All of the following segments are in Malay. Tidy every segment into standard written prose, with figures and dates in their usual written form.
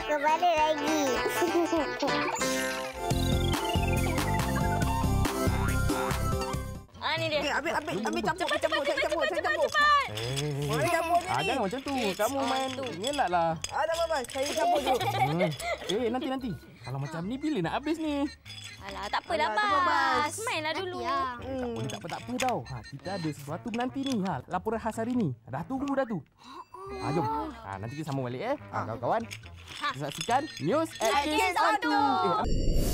kepada lagi. Ni dia. Ambil campur. Cepat. Jangan macam tu. Kamu main ngelak lah. Ada apa? Saya campur dulu. Nanti. Kalau macam ni bila nak habis ni? Alah, tak apalah, tak apa, Bas. Mainlah dulu. Tak apa tau. Kita ada sesuatu menanti ni. Laporan khas hari ni. Dah tunggu dah tu. Jom. Nanti kita sambung balik kawan-kawan. Kita saksikan News at Kids on 2.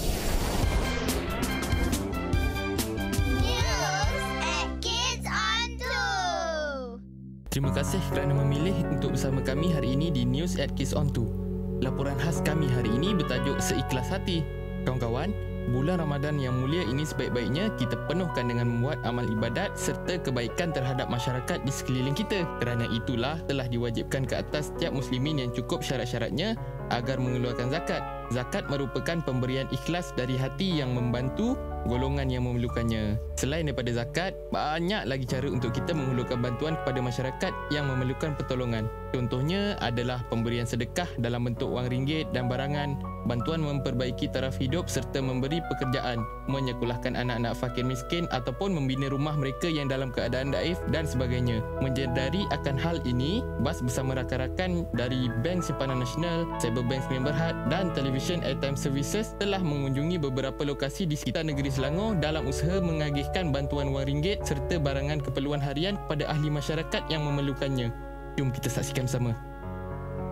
Terima kasih kerana memilih untuk bersama kami hari ini di News at Kids on 2. Laporan khas kami hari ini bertajuk Seikhlas Hati. Kawan-kawan, bulan Ramadan yang mulia ini sebaik-baiknya kita penuhkan dengan membuat amal ibadat serta kebaikan terhadap masyarakat di sekeliling kita. Kerana itulah telah diwajibkan ke atas setiap muslimin yang cukup syarat-syaratnya agar mengeluarkan zakat. Zakat merupakan pemberian ikhlas dari hati yang membantu golongan yang memerlukannya. Selain daripada zakat, banyak lagi cara untuk kita menghulurkan bantuan kepada masyarakat yang memerlukan pertolongan. Contohnya adalah pemberian sedekah dalam bentuk wang ringgit dan barangan, bantuan memperbaiki taraf hidup serta memberi pekerjaan, menyekolahkan anak-anak fakir miskin ataupun membina rumah mereka yang dalam keadaan daif dan sebagainya. Menyedari akan hal ini, BAS bersama rakan-rakan dari Bank Simpanan Nasional, Cyberbank Sdn Bhd dan Television Airtime Services telah mengunjungi beberapa lokasi di sekitar negeri Selangor dalam usaha mengagihkan bantuan wang ringgit serta barangan keperluan harian kepada ahli masyarakat yang memerlukannya. Jom kita saksikan bersama.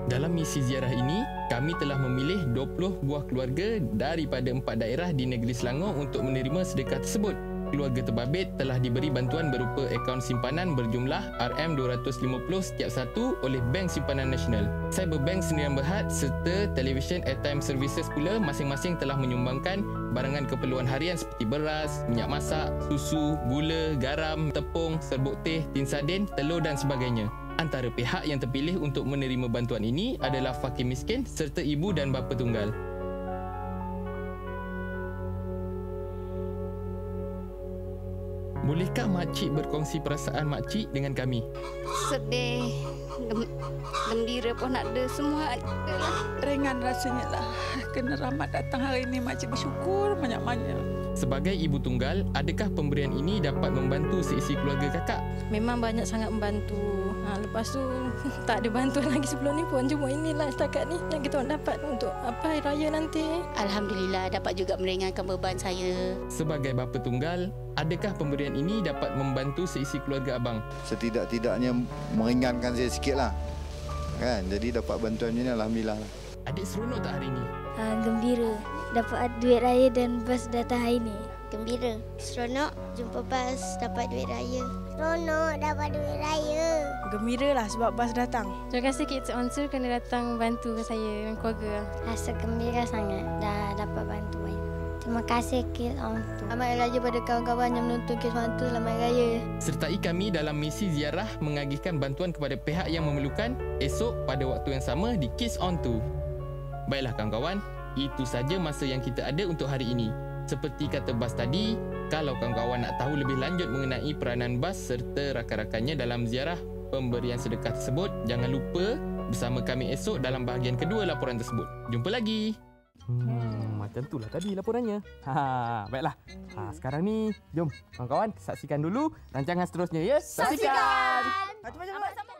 Dalam misi ziarah ini, kami telah memilih 20 buah keluarga daripada 4 daerah di negeri Selangor untuk menerima sedekah tersebut. Keluarga terbabit telah diberi bantuan berupa akaun simpanan berjumlah RM250 setiap satu oleh Bank Simpanan Nasional. Cyberbank Sdn Bhd serta Television Airtime Services pula masing-masing telah menyumbangkan barangan keperluan harian seperti beras, minyak masak, susu, gula, garam, tepung, serbuk teh, tin sardin, telur dan sebagainya. Antara pihak yang terpilih untuk menerima bantuan ini adalah fakir miskin serta ibu dan bapa tunggal. Bolehkah makcik berkongsi perasaan makcik dengan kami? Sedih, gembira pun ada, semua ada lah. Ringan rasanya lah. Kena rahmat datang hari ini, makcik bersyukur banyak-banyak. Sebagai ibu tunggal, adakah pemberian ini dapat membantu seisi keluarga kakak? Memang banyak sangat membantu. Lepas tu tak ada bantuan lagi sebelum ni pun. Cuma inilah setakat ni yang kita dapat untuk hari raya nanti. Alhamdulillah dapat juga meringankan beban saya. Sebagai bapa tunggal, adakah pemberian ini dapat membantu seisi keluarga abang? Setidak-tidaknya meringankan saya sikit lah. Kan? Jadi dapat bantuan ni alhamdulillah. Adik seronok tak hari ini? Gembira. Dapat duit raya dan bas datang hari ni. Gembira. Seronok jumpa bas dapat duit raya. Seronok dapat duit raya. Gembira lah sebab bas datang. Terima kasih Kids on 2 kerana datang bantu saya dan keluarga. Rasa gembira sangat dah dapat bantuan. Terima kasih Kids on 2. Selamat Raya pada kawan-kawan yang menonton Kids on 2. Selamat Raya. Sertai kami dalam misi ziarah mengagihkan bantuan kepada pihak yang memerlukan esok pada waktu yang sama di Kids on 2. Baiklah kawan-kawan, itu saja masa yang kita ada untuk hari ini. Seperti kata Bas tadi, kalau kawan-kawan nak tahu lebih lanjut mengenai peranan Bas serta rakan-rakannya dalam ziarah pemberian sedekah tersebut, jangan lupa bersama kami esok dalam bahagian kedua laporan tersebut. Jumpa lagi. Macam itulah tadi laporannya. Baiklah. Sekarang ni, jom kawan-kawan saksikan dulu rancangan seterusnya ya. Saksikan! Cepat-cepat.